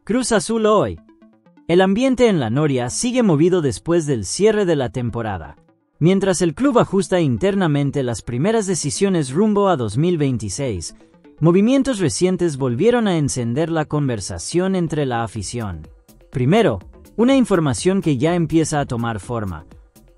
Cruz Azul hoy. El ambiente en la Noria sigue movido después del cierre de la temporada, mientras el club ajusta internamente las primeras decisiones rumbo a 2026. Movimientos recientes volvieron a encender la conversación entre la afición. Primero, una información que ya empieza a tomar forma.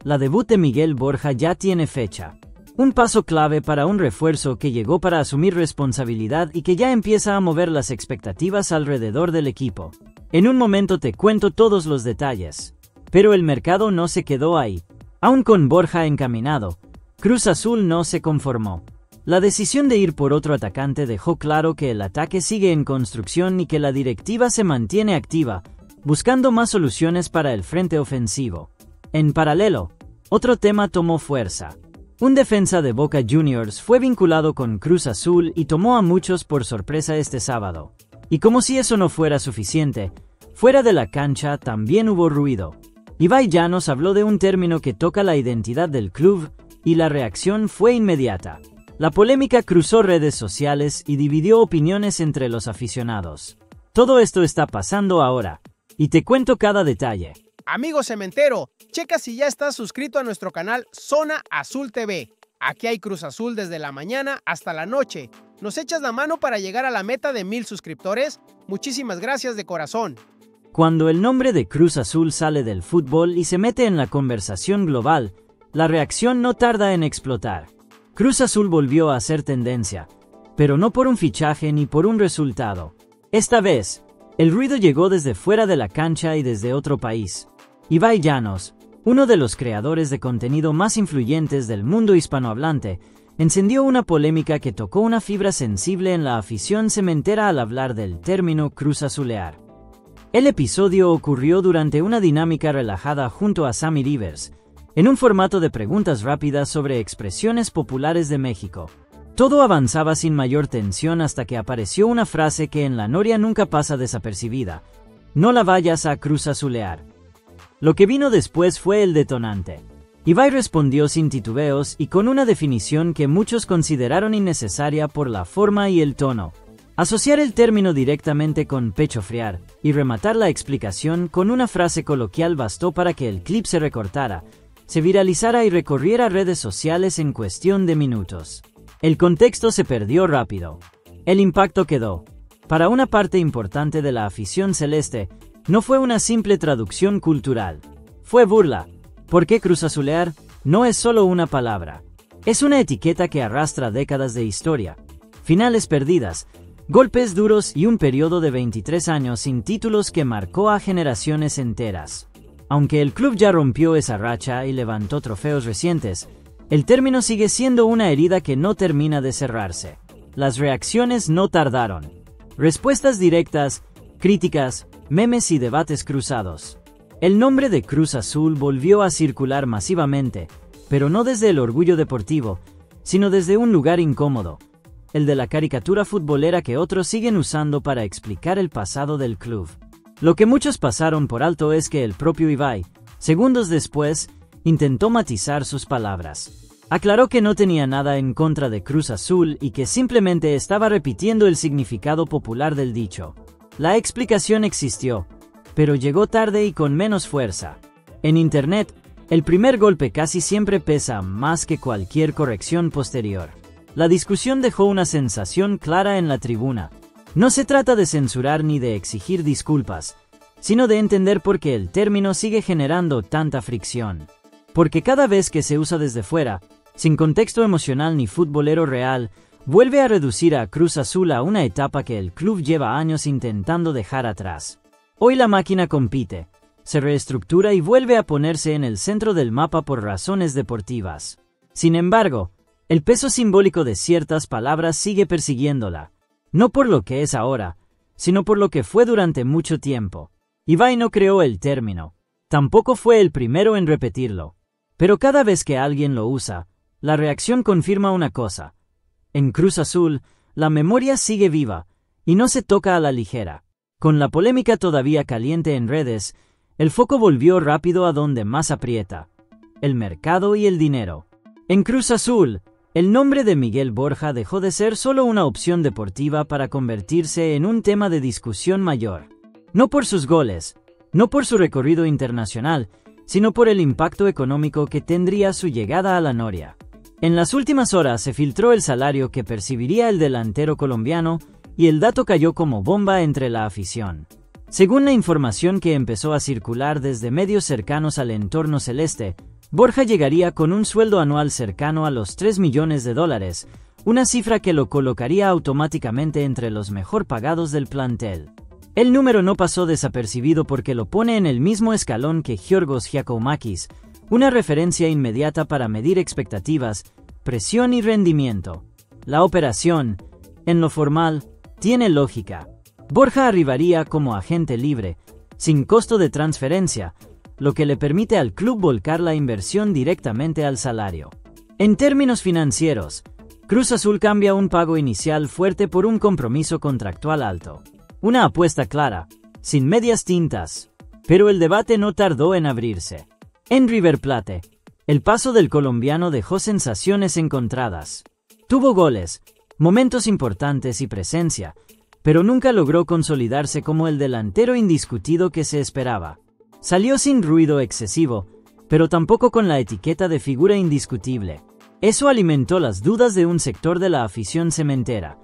La debut de Miguel Borja ya tiene fecha. Un paso clave para un refuerzo que llegó para asumir responsabilidad y que ya empieza a mover las expectativas alrededor del equipo. En un momento te cuento todos los detalles. Pero el mercado no se quedó ahí. Aún con Borja encaminado, Cruz Azul no se conformó. La decisión de ir por otro atacante dejó claro que el ataque sigue en construcción y que la directiva se mantiene activa, buscando más soluciones para el frente ofensivo. En paralelo, otro tema tomó fuerza. Un defensa de Boca Juniors fue vinculado con Cruz Azul y tomó a muchos por sorpresa este sábado. Y como si eso no fuera suficiente, fuera de la cancha también hubo ruido. Ibai Llanos habló de un término que toca la identidad del club, y la reacción fue inmediata. La polémica cruzó redes sociales y dividió opiniones entre los aficionados. Todo esto está pasando ahora, y te cuento cada detalle. Amigo cementero, checa si ya estás suscrito a nuestro canal Zona Azul TV. Aquí hay Cruz Azul desde la mañana hasta la noche. ¿Nos echas la mano para llegar a la meta de 1000 suscriptores? Muchísimas gracias de corazón. Cuando el nombre de Cruz Azul sale del fútbol y se mete en la conversación global, la reacción no tarda en explotar. Cruz Azul volvió a ser tendencia, pero no por un fichaje ni por un resultado. Esta vez, el ruido llegó desde fuera de la cancha y desde otro país. Ibai Llanos, uno de los creadores de contenido más influyentes del mundo hispanohablante, encendió una polémica que tocó una fibra sensible en la afición cementera al hablar del término Cruz Azulear. El episodio ocurrió durante una dinámica relajada junto a Sammy Rivers, en un formato de preguntas rápidas sobre expresiones populares de México. Todo avanzaba sin mayor tensión hasta que apareció una frase que en la Noria nunca pasa desapercibida: no la vayas a Cruz Azulear. Lo que vino después fue el detonante. Ibai respondió sin titubeos y con una definición que muchos consideraron innecesaria por la forma y el tono. Asociar el término directamente con pechofriar y rematar la explicación con una frase coloquial bastó para que el clip se recortara, se viralizara y recorriera redes sociales en cuestión de minutos. El contexto se perdió rápido. El impacto quedó. Para una parte importante de la afición celeste, no fue una simple traducción cultural. Fue burla. Porque Cruz Azulear no es solo una palabra. Es una etiqueta que arrastra décadas de historia, finales perdidas, golpes duros y un periodo de 23 años sin títulos que marcó a generaciones enteras. Aunque el club ya rompió esa racha y levantó trofeos recientes, el término sigue siendo una herida que no termina de cerrarse. Las reacciones no tardaron. Respuestas directas, críticas, memes y debates cruzados. El nombre de Cruz Azul volvió a circular masivamente, pero no desde el orgullo deportivo, sino desde un lugar incómodo, el de la caricatura futbolera que otros siguen usando para explicar el pasado del club. Lo que muchos pasaron por alto es que el propio Ibai, segundos después, intentó matizar sus palabras. Aclaró que no tenía nada en contra de Cruz Azul y que simplemente estaba repitiendo el significado popular del dicho. La explicación existió, pero llegó tarde y con menos fuerza. En Internet, el primer golpe casi siempre pesa más que cualquier corrección posterior. La discusión dejó una sensación clara en la tribuna. No se trata de censurar ni de exigir disculpas, sino de entender por qué el término sigue generando tanta fricción. Porque cada vez que se usa desde fuera, sin contexto emocional ni futbolero real, vuelve a reducir a Cruz Azul a una etapa que el club lleva años intentando dejar atrás. Hoy la máquina compite, se reestructura y vuelve a ponerse en el centro del mapa por razones deportivas. Sin embargo, el peso simbólico de ciertas palabras sigue persiguiéndola, no por lo que es ahora, sino por lo que fue durante mucho tiempo. Ibai no creó el término, tampoco fue el primero en repetirlo. Pero cada vez que alguien lo usa, la reacción confirma una cosa. En Cruz Azul, la memoria sigue viva, y no se toca a la ligera. Con la polémica todavía caliente en redes, el foco volvió rápido a donde más aprieta: el mercado y el dinero. En Cruz Azul, el nombre de Miguel Borja dejó de ser solo una opción deportiva para convertirse en un tema de discusión mayor. No por sus goles, no por su recorrido internacional, sino por el impacto económico que tendría su llegada a la Noria. En las últimas horas se filtró el salario que percibiría el delantero colombiano y el dato cayó como bomba entre la afición. Según la información que empezó a circular desde medios cercanos al entorno celeste, Borja llegaría con un sueldo anual cercano a los $3 millones, una cifra que lo colocaría automáticamente entre los mejor pagados del plantel. El número no pasó desapercibido porque lo pone en el mismo escalón que Giorgos Giakoumakis, una referencia inmediata para medir expectativas, presión y rendimiento. La operación, en lo formal, tiene lógica. Borja arribaría como agente libre, sin costo de transferencia, lo que le permite al club volcar la inversión directamente al salario. En términos financieros, Cruz Azul cambia un pago inicial fuerte por un compromiso contractual alto. Una apuesta clara, sin medias tintas. Pero el debate no tardó en abrirse. En River Plate, el paso del colombiano dejó sensaciones encontradas. Tuvo goles, momentos importantes y presencia, pero nunca logró consolidarse como el delantero indiscutido que se esperaba. Salió sin ruido excesivo, pero tampoco con la etiqueta de figura indiscutible. Eso alimentó las dudas de un sector de la afición cementera.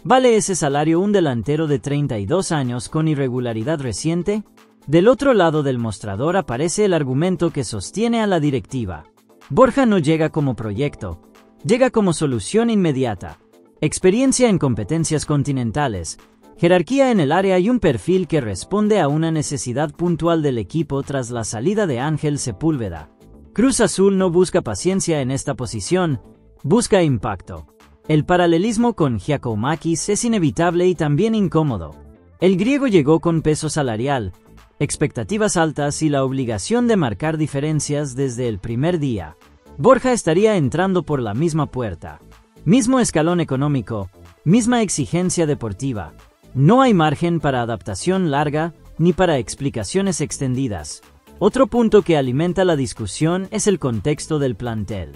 ¿Vale ese salario un delantero de 32 años con irregularidad reciente? Del otro lado del mostrador aparece el argumento que sostiene a la directiva. Borja no llega como proyecto, llega como solución inmediata. Experiencia en competencias continentales, jerarquía en el área y un perfil que responde a una necesidad puntual del equipo tras la salida de Ángel Sepúlveda. Cruz Azul no busca paciencia en esta posición, busca impacto. El paralelismo con Giakoumakis es inevitable y también incómodo. El griego llegó con peso salarial, expectativas altas y la obligación de marcar diferencias desde el primer día. Borja estaría entrando por la misma puerta. Mismo escalón económico, misma exigencia deportiva. No hay margen para adaptación larga ni para explicaciones extendidas. Otro punto que alimenta la discusión es el contexto del plantel.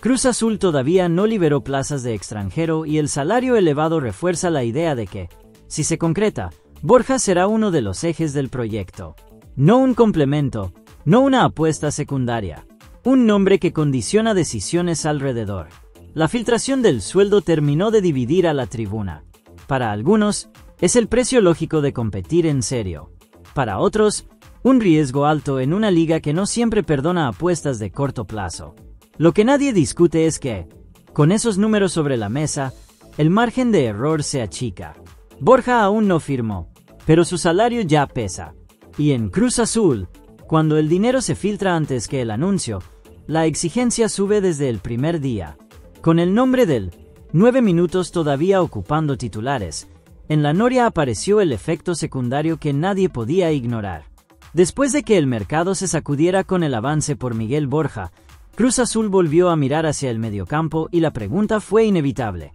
Cruz Azul todavía no liberó plazas de extranjero y el salario elevado refuerza la idea de que, si se concreta, Borja será uno de los ejes del proyecto. No un complemento, no una apuesta secundaria. Un nombre que condiciona decisiones alrededor. La filtración del sueldo terminó de dividir a la tribuna. Para algunos, es el precio lógico de competir en serio. Para otros, un riesgo alto en una liga que no siempre perdona apuestas de corto plazo. Lo que nadie discute es que, con esos números sobre la mesa, el margen de error se achica. Borja aún no firmó, pero su salario ya pesa. Y en Cruz Azul, cuando el dinero se filtra antes que el anuncio, la exigencia sube desde el primer día. Con el nombre del 9 minutos todavía ocupando titulares, en la Noria apareció el efecto secundario que nadie podía ignorar. Después de que el mercado se sacudiera con el avance por Miguel Borja, Cruz Azul volvió a mirar hacia el mediocampo y la pregunta fue inevitable.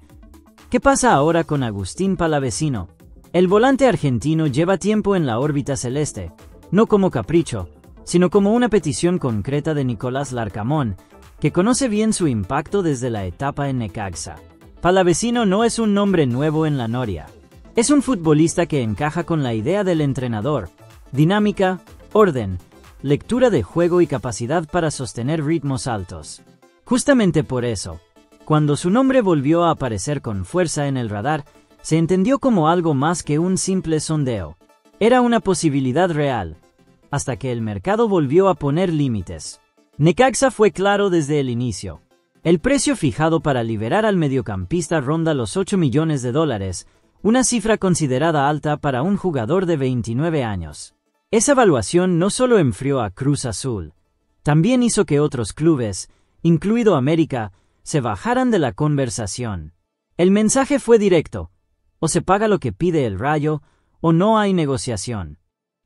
¿Qué pasa ahora con Agustín Palavecino? El volante argentino lleva tiempo en la órbita celeste, no como capricho, sino como una petición concreta de Nicolás Larcamón, que conoce bien su impacto desde la etapa en Necaxa. Palavecino no es un nombre nuevo en la Noria. Es un futbolista que encaja con la idea del entrenador: dinámica, orden, lectura de juego y capacidad para sostener ritmos altos. Justamente por eso, cuando su nombre volvió a aparecer con fuerza en el radar, se entendió como algo más que un simple sondeo. Era una posibilidad real, hasta que el mercado volvió a poner límites. Necaxa fue claro desde el inicio. El precio fijado para liberar al mediocampista ronda los $8 millones, una cifra considerada alta para un jugador de 29 años. Esa evaluación no solo enfrió a Cruz Azul, también hizo que otros clubes, incluido América, se bajaran de la conversación. El mensaje fue directo: o se paga lo que pide el Rayo, o no hay negociación.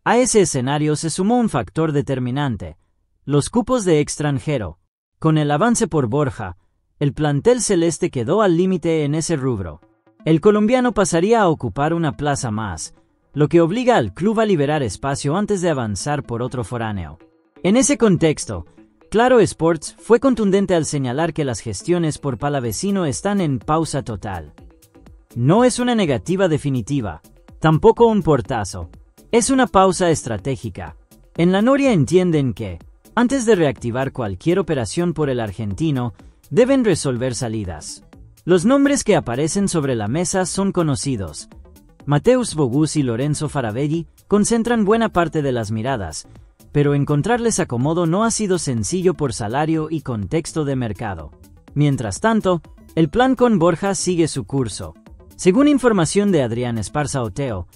A ese escenario se sumó un factor determinante: los cupos de extranjero. Con el avance por Borja, el plantel celeste quedó al límite en ese rubro. El colombiano pasaría a ocupar una plaza más, lo que obliga al club a liberar espacio antes de avanzar por otro foráneo. En ese contexto, Claro Sports fue contundente al señalar que las gestiones por Palavecino están en pausa total. No es una negativa definitiva, tampoco un portazo. Es una pausa estratégica. En la Noria entienden que, antes de reactivar cualquier operación por el argentino, deben resolver salidas. Los nombres que aparecen sobre la mesa son conocidos. Mateusz Bogusz y Lorenzo Faravelli concentran buena parte de las miradas, pero encontrarles acomodo no ha sido sencillo por salario y contexto de mercado. Mientras tanto, el plan con Borja sigue su curso. Según información de Adrián Esparza Oteo,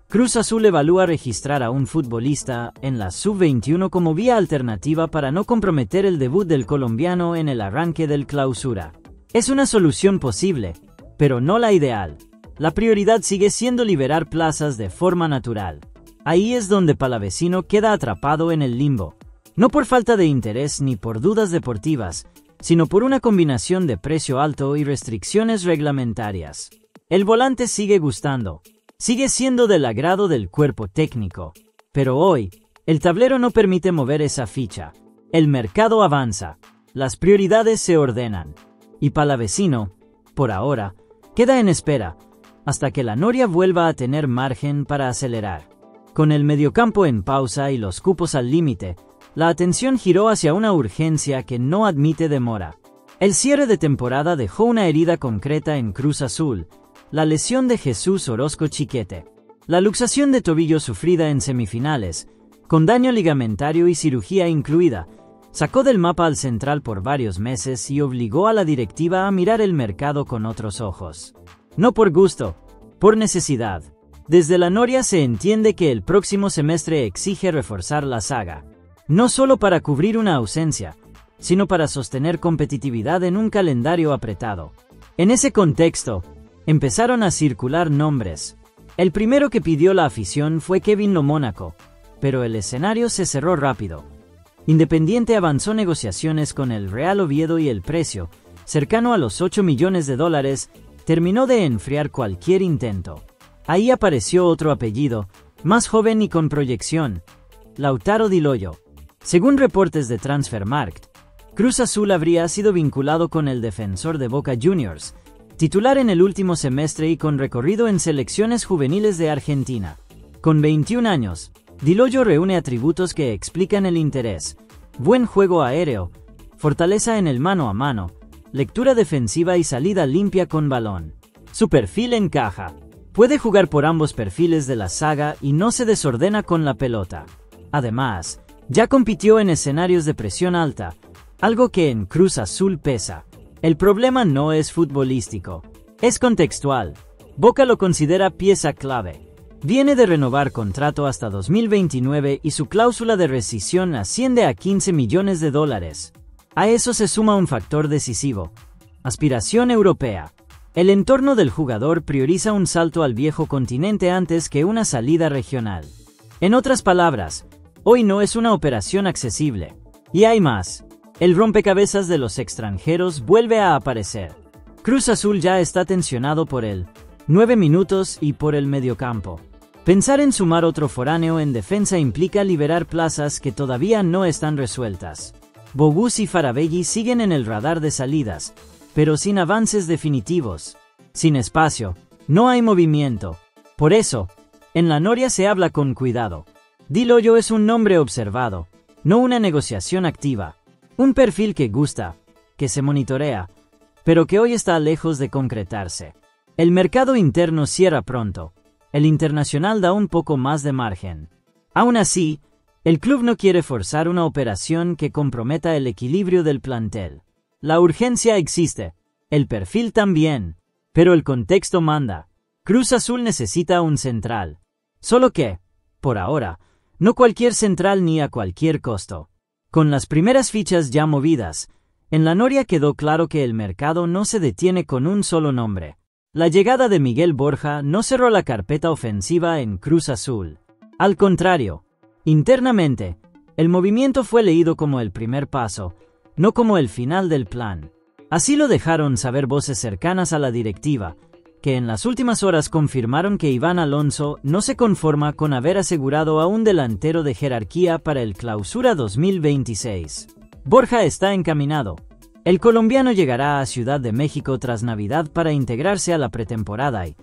Cruz Azul evalúa registrar a un futbolista en la sub-21 como vía alternativa para no comprometer el debut del colombiano en el arranque del Clausura. Es una solución posible, pero no la ideal. La prioridad sigue siendo liberar plazas de forma natural. Ahí es donde Palavecino queda atrapado en el limbo. No por falta de interés ni por dudas deportivas, sino por una combinación de precio alto y restricciones reglamentarias. El volante sigue gustando. Sigue siendo del agrado del cuerpo técnico. Pero hoy, el tablero no permite mover esa ficha. El mercado avanza. Las prioridades se ordenan. Y Palavecino, por ahora, queda en espera, hasta que la Noria vuelva a tener margen para acelerar. Con el mediocampo en pausa y los cupos al límite, la atención giró hacia una urgencia que no admite demora. El cierre de temporada dejó una herida concreta en Cruz Azul, la lesión de Jesús Orozco Chiquete. La luxación de tobillo sufrida en semifinales, con daño ligamentario y cirugía incluida, sacó del mapa al central por varios meses y obligó a la directiva a mirar el mercado con otros ojos. No por gusto, por necesidad. Desde la Noria se entiende que el próximo semestre exige reforzar la saga. No solo para cubrir una ausencia, sino para sostener competitividad en un calendario apretado. En ese contexto, empezaron a circular nombres. El primero que pidió la afición fue Kevin Lo Mónaco, pero el escenario se cerró rápido. Independiente avanzó negociaciones con el Real Oviedo y el precio, cercano a los $8 millones, terminó de enfriar cualquier intento. Ahí apareció otro apellido, más joven y con proyección: Lautaro Di Loyo. Según reportes de Transfermarkt, Cruz Azul habría sido vinculado con el defensor de Boca Juniors, titular en el último semestre y con recorrido en selecciones juveniles de Argentina. Con 21 años, Di Loyo reúne atributos que explican el interés: buen juego aéreo, fortaleza en el mano a mano, lectura defensiva y salida limpia con balón. Su perfil encaja. Puede jugar por ambos perfiles de la saga y no se desordena con la pelota. Además, ya compitió en escenarios de presión alta, algo que en Cruz Azul pesa. El problema no es futbolístico, es contextual. Boca lo considera pieza clave. Viene de renovar contrato hasta 2029 y su cláusula de rescisión asciende a $15 millones. A eso se suma un factor decisivo: aspiración europea. El entorno del jugador prioriza un salto al viejo continente antes que una salida regional. En otras palabras, hoy no es una operación accesible. Y hay más. El rompecabezas de los extranjeros vuelve a aparecer. Cruz Azul ya está tensionado por el 9 minutos y por el mediocampo. Pensar en sumar otro foráneo en defensa implica liberar plazas que todavía no están resueltas. Bogusz y Faravelli siguen en el radar de salidas, pero sin avances definitivos. Sin espacio, no hay movimiento. Por eso, en la Noria se habla con cuidado. Di Loyo es un nombre observado, no una negociación activa. Un perfil que gusta, que se monitorea, pero que hoy está lejos de concretarse. El mercado interno cierra pronto. El internacional da un poco más de margen. Aún así, el club no quiere forzar una operación que comprometa el equilibrio del plantel. La urgencia existe, el perfil también, pero el contexto manda. Cruz Azul necesita un central. Solo que, por ahora, no cualquier central ni a cualquier costo. Con las primeras fichas ya movidas, en la Noria quedó claro que el mercado no se detiene con un solo nombre. La llegada de Miguel Borja no cerró la carpeta ofensiva en Cruz Azul. Al contrario, internamente, el movimiento fue leído como el primer paso, no como el final del plan. Así lo dejaron saber voces cercanas a la directiva, que en las últimas horas confirmaron que Iván Alonso no se conforma con haber asegurado a un delantero de jerarquía para el Clausura 2026. Borja está encaminado. El colombiano llegará a Ciudad de México tras Navidad para integrarse a la pretemporada y,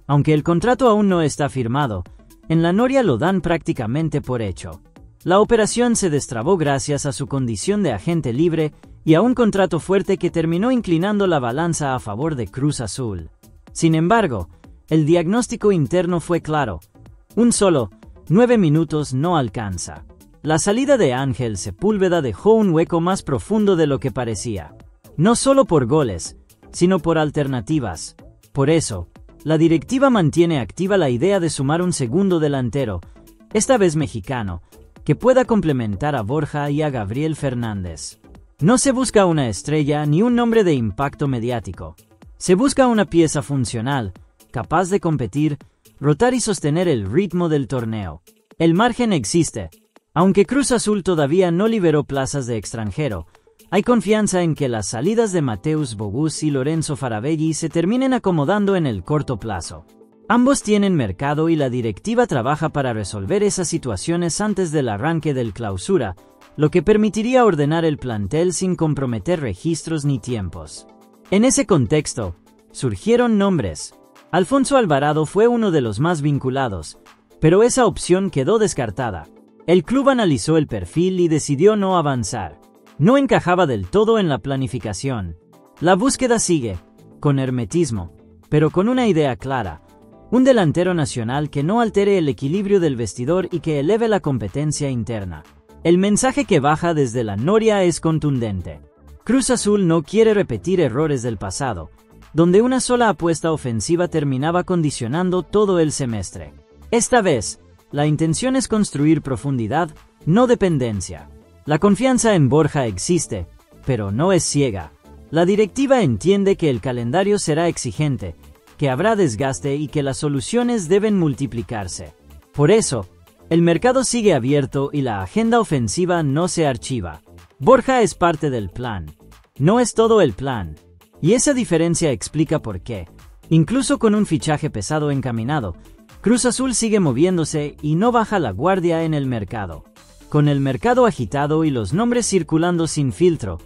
aunque el contrato aún no está firmado, En la Noria lo dan prácticamente por hecho. La operación se destrabó gracias a su condición de agente libre y a un contrato fuerte que terminó inclinando la balanza a favor de Cruz Azul. Sin embargo, el diagnóstico interno fue claro. Un solo 9 minutos no alcanza. La salida de Ángel Sepúlveda dejó un hueco más profundo de lo que parecía. No solo por goles, sino por alternativas. Por eso, la directiva mantiene activa la idea de sumar un segundo delantero, esta vez mexicano, que pueda complementar a Borja y a Gabriel Fernández. No se busca una estrella ni un nombre de impacto mediático. Se busca una pieza funcional, capaz de competir, rotar y sostener el ritmo del torneo. El margen existe. Aunque Cruz Azul todavía no liberó plazas de extranjero, hay confianza en que las salidas de Mateus Bogusz y Lorenzo Faravelli se terminen acomodando en el corto plazo. Ambos tienen mercado y la directiva trabaja para resolver esas situaciones antes del arranque del clausura, lo que permitiría ordenar el plantel sin comprometer registros ni tiempos. En ese contexto, surgieron nombres. Alfonso Alvarado fue uno de los más vinculados, pero esa opción quedó descartada. El club analizó el perfil y decidió no avanzar. No encajaba del todo en la planificación. La búsqueda sigue, con hermetismo, pero con una idea clara. Un delantero nacional que no altere el equilibrio del vestidor y que eleve la competencia interna. El mensaje que baja desde la Noria es contundente. Cruz Azul no quiere repetir errores del pasado, donde una sola apuesta ofensiva terminaba condicionando todo el semestre. Esta vez, la intención es construir profundidad, no dependencia. La confianza en Borja existe, pero no es ciega. La directiva entiende que el calendario será exigente, que habrá desgaste y que las soluciones deben multiplicarse. Por eso, el mercado sigue abierto y la agenda ofensiva no se archiva. Borja es parte del plan. No es todo el plan. Y esa diferencia explica por qué. Incluso con un fichaje pesado encaminado, Cruz Azul sigue moviéndose y no baja la guardia en el mercado. Con el mercado agitado y los nombres circulando sin filtro,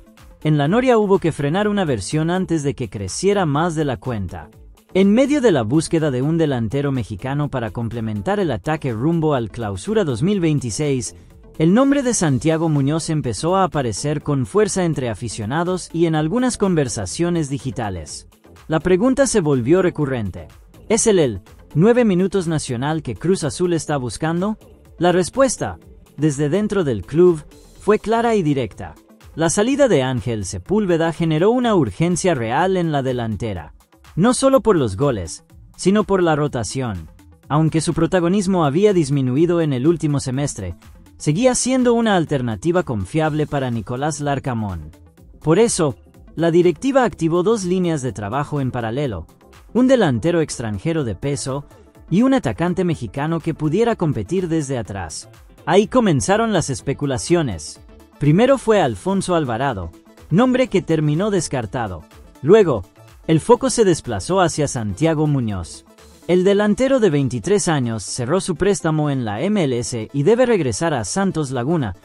en la Noria hubo que frenar una versión antes de que creciera más de la cuenta. En medio de la búsqueda de un delantero mexicano para complementar el ataque rumbo al Clausura 2026, el nombre de Santiago Muñoz empezó a aparecer con fuerza entre aficionados y en algunas conversaciones digitales. La pregunta se volvió recurrente. ¿Es el 9 minutos nacional que Cruz Azul está buscando? La respuesta, desde dentro del club, fue clara y directa. La salida de Ángel Sepúlveda generó una urgencia real en la delantera. No solo por los goles, sino por la rotación. Aunque su protagonismo había disminuido en el último semestre, seguía siendo una alternativa confiable para Nicolás Larcamón. Por eso, la directiva activó dos líneas de trabajo en paralelo, un delantero extranjero de peso y un atacante mexicano que pudiera competir desde atrás. Ahí comenzaron las especulaciones. Primero fue Alfonso Alvarado, nombre que terminó descartado. Luego, el foco se desplazó hacia Santiago Muñoz. El delantero de 23 años cerró su préstamo en la MLS y debe regresar a Santos Laguna,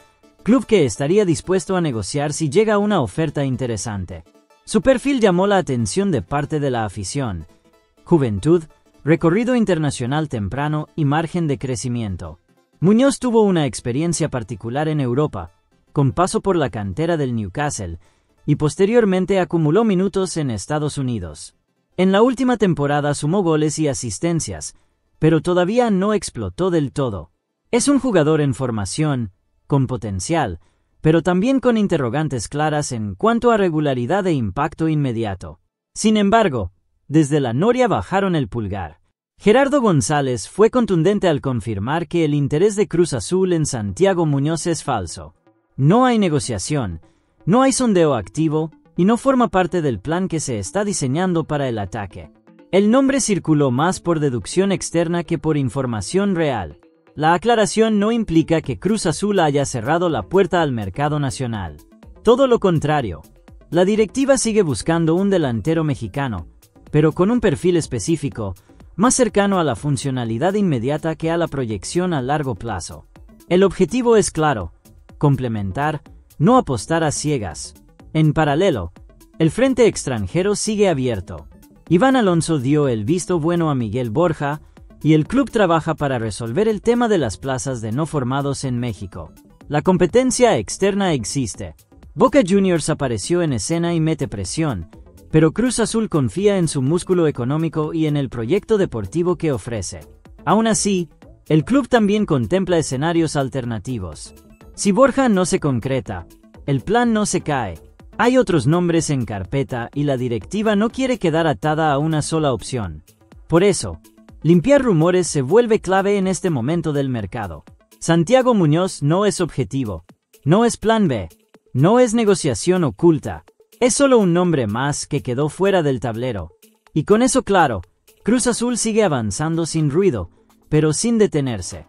club que estaría dispuesto a negociar si llega una oferta interesante. Su perfil llamó la atención de parte de la afición. Juventud, recorrido internacional temprano y margen de crecimiento. Muñoz tuvo una experiencia particular en Europa, con paso por la cantera del Newcastle, y posteriormente acumuló minutos en Estados Unidos. En la última temporada sumó goles y asistencias, pero todavía no explotó del todo. Es un jugador en formación, con potencial, pero también con interrogantes claras en cuanto a regularidad e impacto inmediato. Sin embargo, desde la Noria bajaron el pulgar. Gerardo González fue contundente al confirmar que el interés de Cruz Azul en Santiago Muñoz es falso. No hay negociación, no hay sondeo activo y no forma parte del plan que se está diseñando para el ataque. El nombre circuló más por deducción externa que por información real. La aclaración no implica que Cruz Azul haya cerrado la puerta al mercado nacional. Todo lo contrario. La directiva sigue buscando un delantero mexicano, pero con un perfil específico, más cercano a la funcionalidad inmediata que a la proyección a largo plazo. El objetivo es claro: complementar, no apostar a ciegas. En paralelo, el frente extranjero sigue abierto. Iván Alonso dio el visto bueno a Miguel Borja, y el club trabaja para resolver el tema de las plazas de no formados en México. La competencia externa existe. Boca Juniors apareció en escena y mete presión, pero Cruz Azul confía en su músculo económico y en el proyecto deportivo que ofrece. Aún así, el club también contempla escenarios alternativos. Si Borja no se concreta, el plan no se cae. Hay otros nombres en carpeta y la directiva no quiere quedar atada a una sola opción. Por eso, limpiar rumores se vuelve clave en este momento del mercado. Santiago Muñoz no es objetivo, no es plan B, no es negociación oculta, es solo un nombre más que quedó fuera del tablero. Y con eso claro, Cruz Azul sigue avanzando sin ruido, pero sin detenerse.